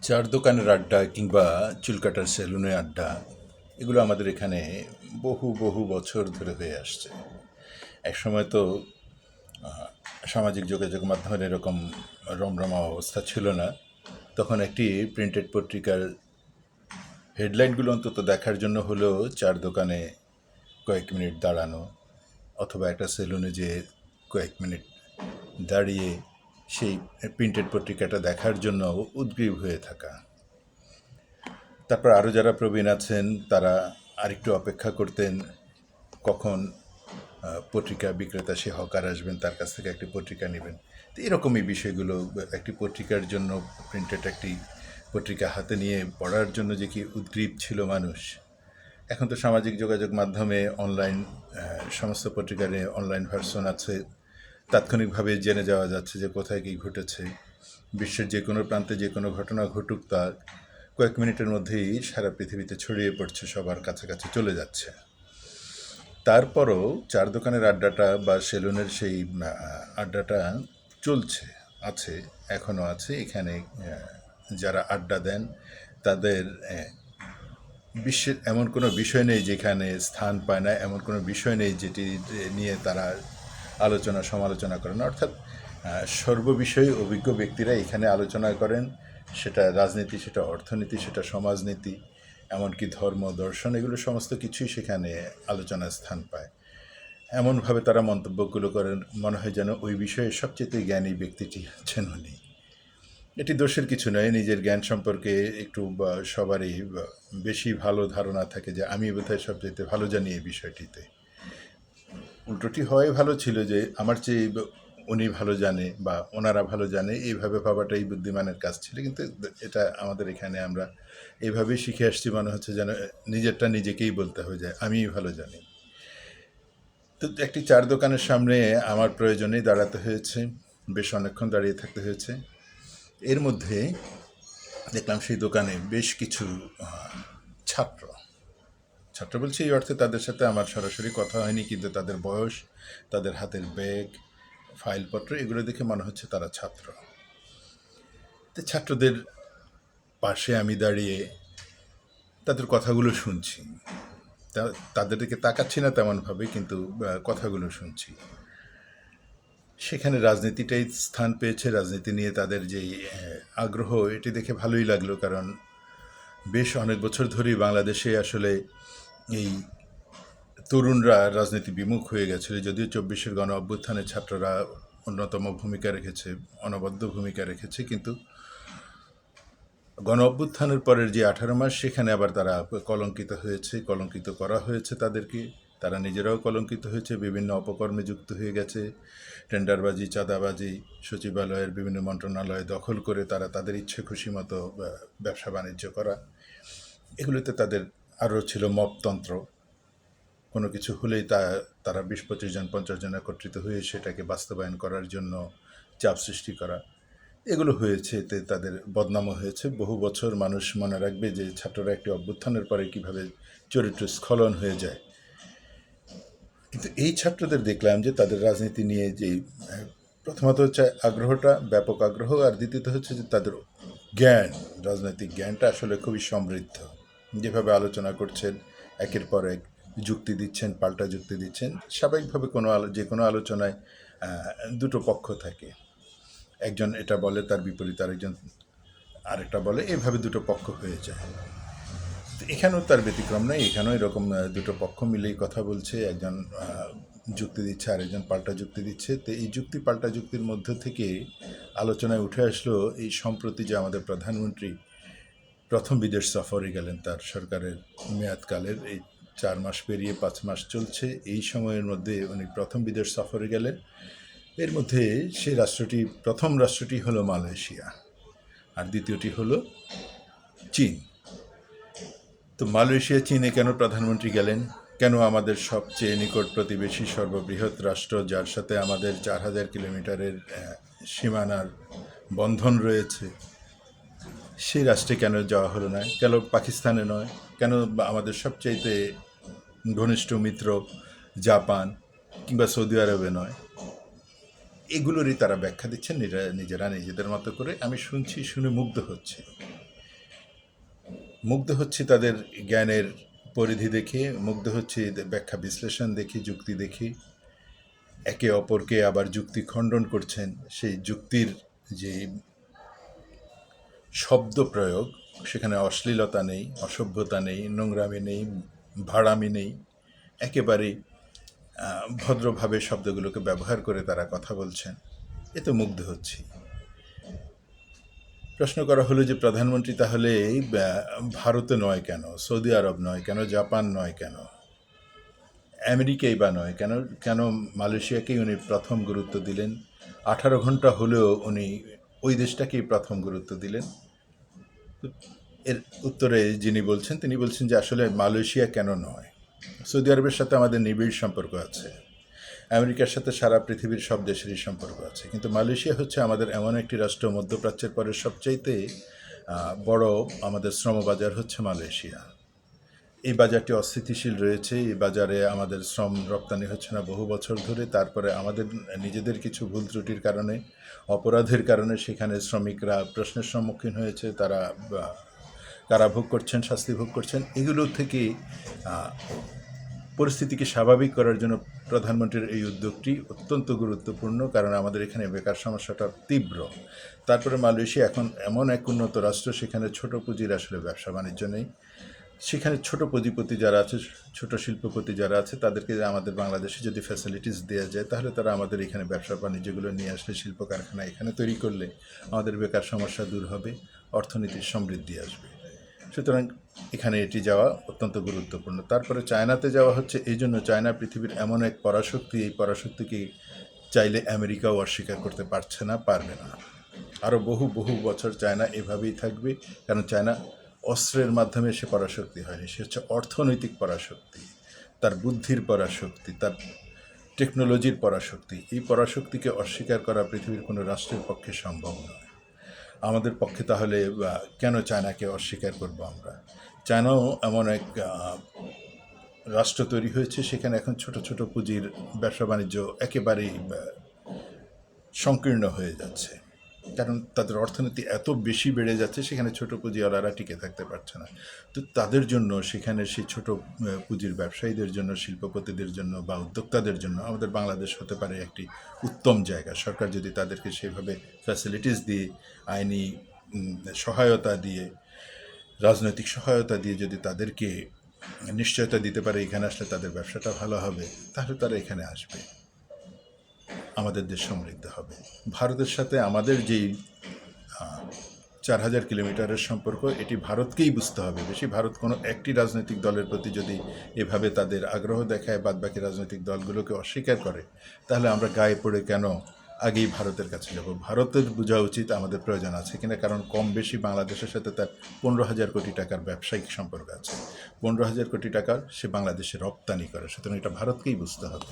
চার দোকানের আড্ডা কিংবা চুল কাটার সেলুনের আড্ডা এগুলো আমাদের এখানে বহু বহু বছর ধরে হয়ে আসছে। একসময় তো সামাজিক যোগাযোগ মাধ্যমের এরকম রমরমা অবস্থা ছিল না। তখন একটি প্রিন্টেড পত্রিকার হেডলাইনগুলো অন্তত দেখার জন্য হলেও চার দোকানে কয়েক মিনিট দাঁড়ানো, অথবা একটা সেলুনে যে কয়েক মিনিট দাঁড়িয়ে সেই প্রিন্টেড পত্রিকাটা দেখার জন্য উদগ্রীব হয়ে থাকা। তারপর আরও যারা প্রবীণ আছেন তারা আরেকটু অপেক্ষা করতেন কখন পত্রিকা বিক্রেতা সে হকার আসবেন, তার কাছ থেকে একটি পত্রিকা নেবেন। তো এরকমই বিষয়গুলো, একটি পত্রিকার জন্য প্রিন্টেড একটি পত্রিকা হাতে নিয়ে পড়ার জন্য যে কি উদ্গ্রীব ছিল মানুষ। এখন তো সামাজিক যোগাযোগ মাধ্যমে অনলাইন সমস্ত পত্রিকার অনলাইন ভার্সন আছে, তাৎক্ষণিকভাবে জেনে যাওয়া যাচ্ছে যে কোথায় কী ঘটেছে। বিশ্বের যে কোনো প্রান্তে যে কোনো ঘটনা ঘটুক, তা কয়েক মিনিটের মধ্যেই সারা পৃথিবীতে ছড়িয়ে পড়ছে, সবার কাছাকাছি চলে যাচ্ছে। তারপরও চার দোকানের আড্ডাটা বা সেলুনের সেই আড্ডাটা চলছে, আছে, এখনও আছে। এখানে যারা আড্ডা দেন তাদের বিশ্বের এমন কোনো বিষয় নেই যেখানে স্থান পায় না, এমন কোনো বিষয় নেই যেটি নিয়ে তারা আলোচনা সমালোচনা করেন। অর্থাৎ সর্ববিষয়ে অভিজ্ঞ ব্যক্তিরা এখানে আলোচনা করেন, সেটা রাজনীতি, সেটা অর্থনীতি, সেটা সমাজনীতি, এমনকি ধর্ম দর্শন, এগুলো সমস্ত কিছুই সেখানে আলোচনার স্থান পায়। এমনভাবে তারা মন্তব্যগুলো করেন, মনে হয় যেন ওই বিষয়ে সবচেয়ে জ্ঞানী ব্যক্তিটি হচ্ছেন উনি। এটি দোষের কিছু নয়, নিজের জ্ঞান সম্পর্কে একটু সবারই বেশি ভালো ধারণা থাকে যে আমি বোধহয় সবচেয়ে ভালো জানি এই বিষয়টিতে। উল্টোটি হয় ভালো ছিল যে আমার চেয়ে উনি ভালো জানে বা ওনারা ভালো জানে, এইভাবে ভাবাটাই বুদ্ধিমানের কাজ ছিল। কিন্তু এটা আমাদের এখানে আমরা এইভাবেই শিখে আসছি, মনে হচ্ছে যেন নিজেরটা নিজেকেই বলতে হয়ে যায়, আমিই ভালো জানি। তো একটি চার দোকানের সামনে আমার প্রয়োজনেই দাঁড়াতে হয়েছে, বেশ অনেকক্ষণ দাঁড়িয়ে থাকতে হয়েছে। এর মধ্যে দেখলাম সেই দোকানে বেশ কিছু ছাত্র, ছাত্র বলছি এই অর্থে তাদের সাথে আমার সরাসরি কথা হয়নি, কিন্তু তাদের বয়স, তাদের হাতের ব্যাগ, ফাইলপত্র, এগুলো দেখে মনে হচ্ছে তারা ছাত্র। তো ছাত্রদের পাশে আমি দাঁড়িয়ে তাদের কথাগুলো শুনছি। তাদের দিকে তাকাচ্ছি না তেমনভাবে, কিন্তু কথাগুলো শুনছি। সেখানে রাজনীতিটাই স্থান পেয়েছে। রাজনীতি নিয়ে তাদের যেই আগ্রহ, এটি দেখে ভালোই লাগলো। কারণ বেশ অনেক বছর ধরেই বাংলাদেশে আসলে এই তরুণরা রাজনীতি বিমুখ হয়ে গেছিল। যদিও 24-এর গণ অভ্যুত্থানে ছাত্ররা অন্যতম ভূমিকা রেখেছে, অনবদ্য ভূমিকা রেখেছে, কিন্তু গণ অভ্যুত্থানের পরের যে 18 মাস, সেখানে আবার তারা কলঙ্কিত হয়েছে, কলঙ্কিত করা হয়েছে তাদেরকে। তারা নিজেরাও কলঙ্কিত হয়েছে, বিভিন্ন অপকর্মে যুক্ত হয়ে গেছে। টেন্ডারবাজি, চাঁদাবাজি, সচিবালয়ের বিভিন্ন মন্ত্রণালয় দখল করে তারা তাদের ইচ্ছে খুশি মতো ব্যবসা বাণিজ্য করা, এগুলোতে তাদের আরও ছিল মপতন্ত্র। কোনো কিছু হলেই তারা 20-25 জন 50 জন একত্রিত হয়ে সেটাকে বাস্তবায়ন করার জন্য চাপ সৃষ্টি করা, এগুলো হয়েছে। এতে তাদের বদনামও হয়েছে। বহু বছর মানুষ মনে রাখবে যে ছাত্ররা একটি অভ্যুত্থানের পরে কীভাবে চরিত্র স্খলন হয়ে যায়। কিন্তু এই ছাত্রদের দেখলাম যে তাদের রাজনীতি নিয়ে যে প্রথমত হচ্ছে আগ্রহটা, ব্যাপক আগ্রহ, আর দ্বিতীয়ত হচ্ছে যে তাদের জ্ঞান, রাজনৈতিক জ্ঞানটা আসলে খুবই সমৃদ্ধ। যেভাবে আলোচনা করছেন, একের পর এক যুক্তি দিচ্ছেন, পাল্টা যুক্তি দিচ্ছেন। স্বাভাবিকভাবে যে কোনো আলোচনায় দুটো পক্ষ থাকে, একজন এটা বলে, তার বিপরীতে আরেকটা বলে, এভাবে দুটো পক্ষ হয়ে যায়। এখানেও তার ব্যতিক্রম নেই। এখানেও এরকম দুটো পক্ষ মিলেই কথা বলছে, একজন যুক্তি দিচ্ছে, আরেকজন পাল্টা যুক্তি দিচ্ছে। তো এই যুক্তি পাল্টা যুক্তির মধ্য থেকে আলোচনায় উঠে আসলো এই সম্প্রতি যে আমাদের প্রধানমন্ত্রী প্রথম বিদেশ সফরে গেলেন, তার সরকারের মেয়াদকালের এই 4 মাস পেরিয়ে 5 মাস চলছে, এই সময়ের মধ্যে উনি প্রথম বিদেশ সফরে গেলেন। এর মধ্যে সেই প্রথম রাষ্ট্রটি হলো মালয়েশিয়া, আর দ্বিতীয়টি হলো চীন। তো মালয়েশিয়া চীনে কেন প্রধানমন্ত্রী গেলেন? কেন আমাদের সবচেয়ে নিকট প্রতিবেশী, সর্ববৃহৎ রাষ্ট্র, যার সাথে আমাদের 4000 কিলোমিটারের সীমানার বন্ধন রয়েছে, সেই রাষ্ট্রে কেন যাওয়া হলো না? কেন পাকিস্তানে নয়? কেন আমাদের সবচাইতে ঘনিষ্ঠ মিত্র জাপান কিংবা সৌদি আরবে নয়? এগুলোরই তারা ব্যাখ্যা দিচ্ছেন নিজেরা নিজেদের মতো করে। আমি শুনছি, শুনে মুগ্ধ হচ্ছি। মুগ্ধ হচ্ছি তাদের জ্ঞানের পরিধি দেখে, মুগ্ধ হচ্ছি এদের ব্যাখ্যা বিশ্লেষণ দেখি, যুক্তি দেখি। একে অপরকে আবার যুক্তি খণ্ডন করছেন, সেই যুক্তির যে শব্দ প্রয়োগ, সেখানে অশ্লীলতা নেই, অসভ্যতা নেই, নোংরামি নেই, ভাড়ামি নেই, একেবারেই ভদ্রভাবে শব্দগুলোকে ব্যবহার করে তারা কথা বলছেন। এতে মুগ্ধ হচ্ছি। প্রশ্ন করা হলো যে প্রধানমন্ত্রী তাহলে ভারতে নয় কেন, সৌদি আরব নয় কেন, জাপান নয় কেন, আমেরিকাই বা নয় কেন, কেন মালয়েশিয়াকেই উনি প্রথম গুরুত্ব দিলেন? 18 ঘন্টা হলেও উনি ওই দেশটাকেই প্রথম গুরুত্ব দিলেন। এর উত্তরে যিনি বলছেন তিনি বলছেন যে আসলে মালয়েশিয়া কেন নয়, সৌদি আরবের সাথে আমাদের নিবিড় সম্পর্ক আছে, আমেরিকার সাথে সারা পৃথিবীর সব দেশেরই সম্পর্ক আছে, কিন্তু মালয়েশিয়া হচ্ছে আমাদের এমন একটি রাষ্ট্র, মধ্যপ্রাচ্যের পরে সবচাইতে বড় আমাদের শ্রমবাজার হচ্ছে মালয়েশিয়া। এই বাজারটি অস্থিতিশীল রয়েছে, এই বাজারে আমাদের শ্রম রপ্তানি হচ্ছে না বহু বছর ধরে। তারপরে আমাদের নিজেদের কিছু ভুল ত্রুটির কারণে, অপরাধের কারণে সেখানে শ্রমিকরা প্রশ্নের সম্মুখীন হয়েছে, তারা কারাভোগ করছেন, শাস্তি ভোগ করছেন। এগুলো থেকে পরিস্থিতিকে স্বাভাবিক করার জন্য প্রধানমন্ত্রীর এই উদ্যোগটি অত্যন্ত গুরুত্বপূর্ণ, কারণ আমাদের এখানে বেকার সমস্যাটা তীব্র। তারপরে মালয়েশিয়া এখন এমন এক উন্নত রাষ্ট্র, সেখানে ছোট পুঁজির আসলে ব্যবসা বাণিজ্য নেই। সেখানে ছোট পুঁজিপতি যারা আছে, ছোট শিল্পপতি যারা আছে, তাদেরকে আমাদের বাংলাদেশে যদি ফ্যাসিলিটিস দেওয়া যায়, তাহলে তারা আমাদের এখানে ব্যবসা বাণিজ্যগুলো নিয়ে আসলে, শিল্প কারখানা এখানে তৈরি করলে আমাদের বেকার সমস্যা দূর হবে, অর্থনীতির সমৃদ্ধি আসবে। সুতরাং এখানে এটি যাওয়া অত্যন্ত গুরুত্বপূর্ণ। তারপরে চায়নাতে যাওয়া হচ্ছে এই জন্য, চায়না পৃথিবীর এমন এক পরাশক্তি, এই পরাশক্তিকে চাইলে আমেরিকাও অস্বীকার করতে পারছে না, পারবে না। আরও বহু বহু বছর চায়না এভাবেই থাকবে, কারণ চায়না অস্ত্রের মাধ্যমে সে পরাশক্তি হয়নি, সে হচ্ছে অর্থনৈতিক পরাশক্তি, তার বুদ্ধির পরাশক্তি, তার টেকনোলজির পরাশক্তি। এই পরাশক্তিকে অস্বীকার করা পৃথিবীর কোনো রাষ্ট্রের পক্ষে সম্ভব নয়। আমাদের পক্ষে তাহলে কেন চায়নাকে অস্বীকার করব আমরা? চায়নাও এমন এক রাষ্ট্র তৈরি হয়েছে, সেখানে এখন ছোট ছোট পুঁজির ব্যবসা বাণিজ্য একেবারেই সংকীর্ণ হয়ে যাচ্ছে, কারণ তাদের অর্থনীতি এত বেশি বেড়ে যাচ্ছে, সেখানে ছোট পুঁজিওয়ালারা টিকে থাকতে পারছে না। তো তাদের জন্য, সেখানে সেই ছোট পুঁজির ব্যবসায়ীদের জন্য, শিল্পপতিদের জন্য বা উদ্যোক্তাদের জন্য আমাদের বাংলাদেশ হতে পারে একটি উত্তম জায়গা। সরকার যদি তাদেরকে সেভাবে ফ্যাসিলিটিস দিয়ে, আইনি সহায়তা দিয়ে, রাজনৈতিক সহায়তা দিয়ে যদি তাদেরকে নিশ্চয়তা দিতে পারে এখানে আসলে তাদের ব্যবসাটা ভালো হবে, তাহলে তারা এখানে আসবে, আমাদের দেশ সমৃদ্ধ হবে। ভারতের সাথে আমাদের যেই 4000 কিলোমিটারের সম্পর্ক, এটি ভারতকেই বুঝতে হবে বেশি। ভারত কোনো একটি রাজনৈতিক দলের প্রতি যদি এভাবে তাদের আগ্রহ দেখায়, বাদবাকি রাজনৈতিক দলগুলোকে অস্বীকার করে, তাহলে আমরা গায়ে পড়ে কেন আগেই ভারতের কাছে যাব? ভারতের বোঝা উচিত আমাদের প্রয়োজন আছে কিনা, কারণ কম বেশি বাংলাদেশের সাথে তার 15,000 কোটি টাকার ব্যবসায়িক সম্পর্ক আছে। 15,000 কোটি টাকার সে বাংলাদেশে রপ্তানি করে, সুতরাং এটা ভারতকেই বুঝতে হবে।